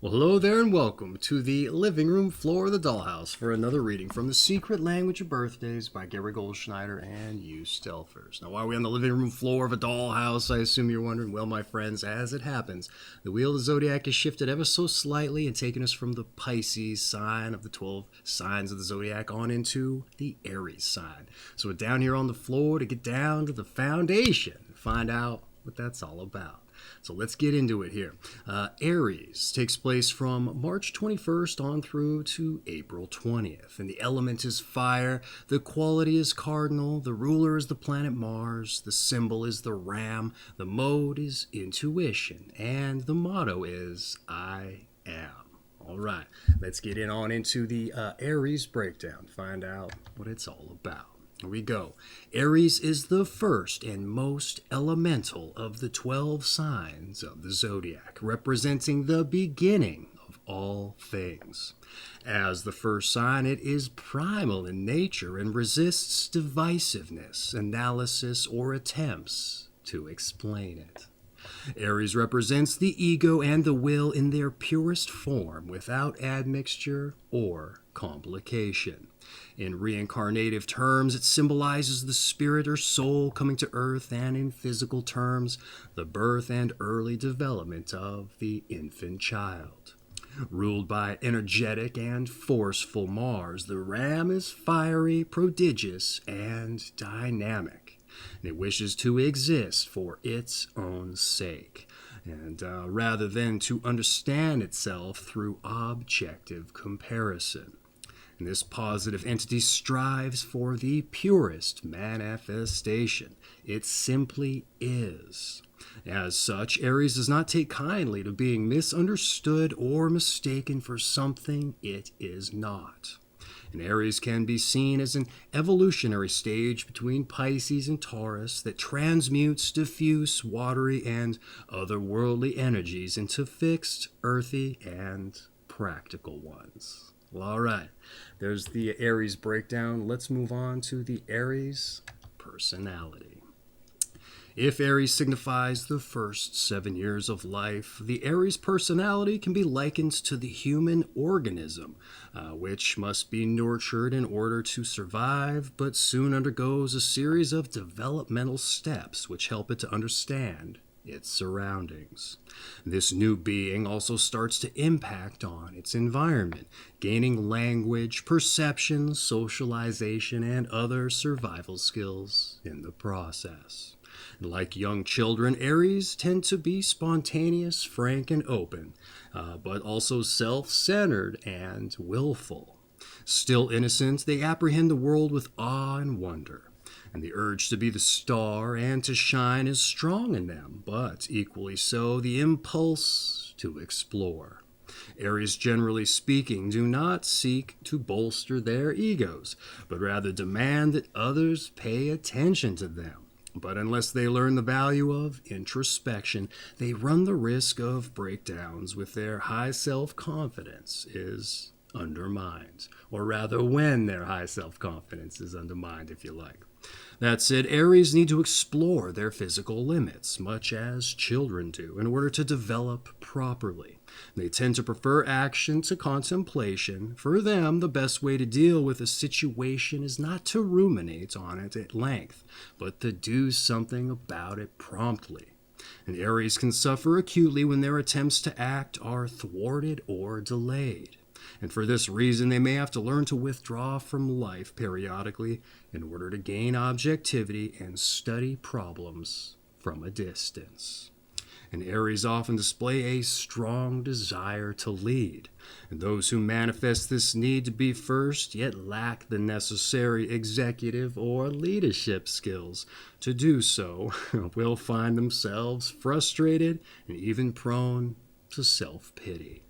Well, hello there and welcome to the living room floor of the dollhouse for another reading from The Secret Language of Birthdays by Gary Goldschneider and Joost. Now, while we're on the living room floor of a dollhouse, I assume you're wondering, well, my friends, as it happens, the wheel of the zodiac has shifted ever so slightly and taken us from the Pisces sign of the 12 signs of the zodiac on into the Aries sign. So we're down here on the floor to get down to the foundation and find out what that's all about. So let's get into it here. Aries takes place from March 21st on through to April 20th. And the element is fire, the quality is Cardinal, the ruler is the planet Mars, the symbol is the ram, the mode is intuition, and the motto is I am. All right, let's get into the Aries Breakdown, find out what it's all about. Here we go. Aries is the first and most elemental of the 12 signs of the zodiac, representing the beginning of all things. As the first sign, it is primal in nature and resists divisiveness, analysis, or attempts to explain it. Aries represents the ego and the will in their purest form, without admixture or complication. In reincarnative terms, it symbolizes the spirit or soul coming to earth, and in physical terms, the birth and early development of the infant child. Ruled by energetic and forceful Mars, the ram is fiery, prodigious, and dynamic. And it wishes to exist for its own sake, and rather than to understand itself through objective comparison. And this positive entity strives for the purest manifestation. It simply is. As such, Aries does not take kindly to being misunderstood or mistaken for something it is not. And Aries can be seen as an evolutionary stage between Pisces and Taurus that transmutes diffuse, watery, and otherworldly energies into fixed, earthy, and practical ones. Well, all right, there's the Aries breakdown. Let's move on to the Aries personality. If Aries signifies the first 7 years of life, the Aries personality can be likened to the human organism, which must be nurtured in order to survive, but soon undergoes a series of developmental steps which help it to understand its surroundings. This new being also starts to impact on its environment, gaining language, perception, socialization, and other survival skills in the process. Like young children, Aries tend to be spontaneous, frank, and open, but also self-centered and willful. Still innocent, they apprehend the world with awe and wonder. And the urge to be the star and to shine is strong in them, but equally so the impulse to explore. Aries, generally speaking, do not seek to bolster their egos, but rather demand that others pay attention to them. But unless they learn the value of introspection, they run the risk of breakdowns with their high self-confidence is undermined. Or rather, when their high self-confidence is undermined, if you like. That said, Aries need to explore their physical limits, much as children do, in order to develop properly. They tend to prefer action to contemplation. For them, the best way to deal with a situation is not to ruminate on it at length, but to do something about it promptly. And Aries can suffer acutely when their attempts to act are thwarted or delayed. And for this reason, they may have to learn to withdraw from life periodically in order to gain objectivity and study problems from a distance. And Aries often display a strong desire to lead. And those who manifest this need to be first, yet lack the necessary executive or leadership skills to do so, will find themselves frustrated and even prone to self-pity.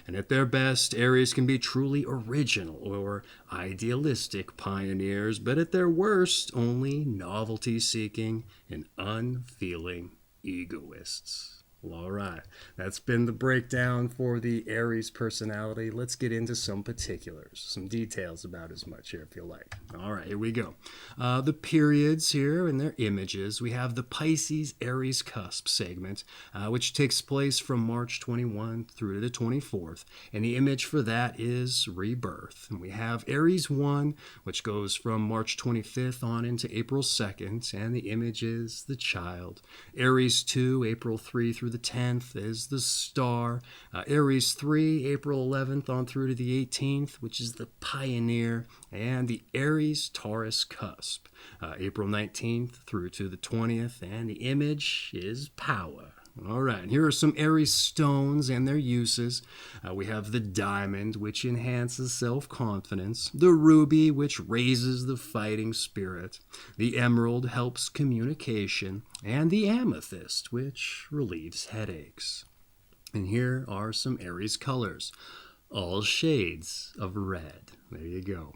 And at their best, Aries can be truly original or idealistic pioneers, but at their worst, only novelty-seeking and unfeeling egoists. Well, all right. That's been the breakdown for the Aries personality. Let's get into some particulars, some details about as much here if you like. All right, here we go. The periods here and their images. We have the Pisces Aries Cusp segment, which takes place from March 21 through to the 24th. And the image for that is rebirth. And we have Aries 1, which goes from March 25th on into April 2nd. And the image is the child. Aries 2, April 3 through the 10th is the star. Aries 3, April 11th on through to the 18th, which is the pioneer. And the Aries Taurus cusp, April 19th through to the 20th. And the image is power. All right, and here are some Aries stones and their uses. We have the diamond, which enhances self-confidence. The ruby, which raises the fighting spirit. The emerald helps communication. And the amethyst, which relieves headaches. And here are some Aries colors. All shades of red. There you go.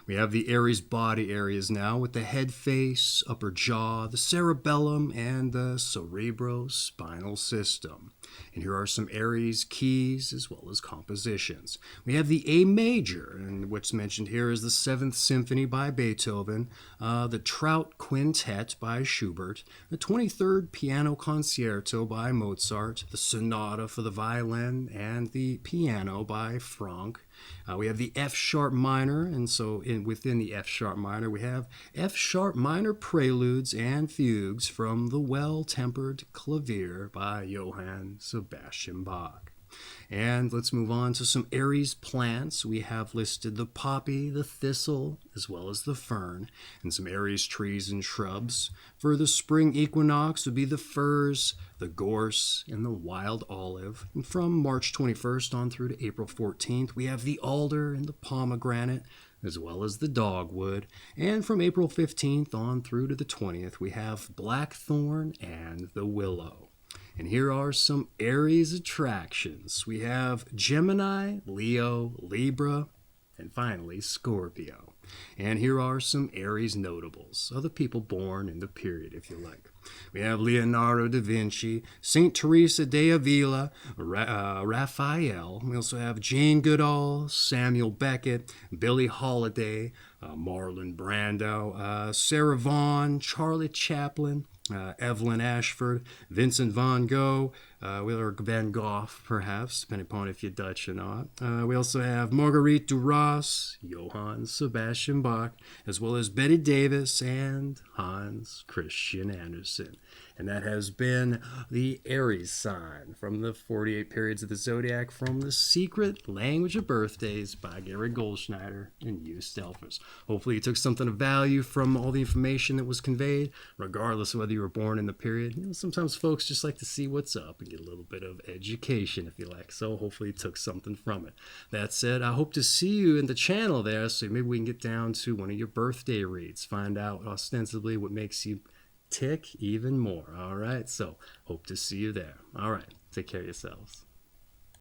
We have the Aries body areas now with the head face, upper jaw, the cerebellum, and the cerebrospinal system. And here are some Aries keys as well as compositions. We have the A major, and what's mentioned here is the 7th Symphony by Beethoven, the Trout Quintet by Schubert, the 23rd Piano Concerto by Mozart, the Sonata for the violin, and the piano by Franck. We have the F sharp minor, and so within the F sharp minor we have F sharp minor preludes and fugues from the Well-Tempered Clavier by Johann Sebastian Bach. And let's move on to some Aries plants. We have listed the poppy, the thistle, as well as the fern, and some Aries trees and shrubs. For the spring equinox would be the firs, the gorse, and the wild olive. And from March 21st on through to April 14th, we have the alder and the pomegranate, as well as the dogwood. And from April 15th on through to the 20th, we have blackthorn and the willow. And here are some Aries attractions. We have Gemini, Leo, Libra, and finally Scorpio. And here are some Aries notables, other people born in the period, if you like. We have Leonardo da Vinci, St. Teresa de Avila, Raphael. We also have Jane Goodall, Samuel Beckett, Billie Holiday, Marlon Brando, Sarah Vaughan, Charlie Chaplin, Evelyn Ashford, Vincent van Gogh, or Van Gogh, perhaps, depending upon if you're Dutch or not. We also have Marguerite Duras, Johann Sebastian Bach, as well as Betty Davis and Hans Christian Andersen. And that has been the Aries sign from the 48 periods of the zodiac from The Secret Language of Birthdays by Gary Goldschneider and Joost. Hopefully you took something of value from all the information that was conveyed, regardless of whether you were born in the period. You know, sometimes folks just like to see what's up and get a little bit of education, if you like. So hopefully you took something from it. That said, I hope to see you in the channel there, so maybe we can get down to one of your birthday reads, find out ostensibly what makes you tick even more. All right, so hope to see you there. All right, take care of yourselves.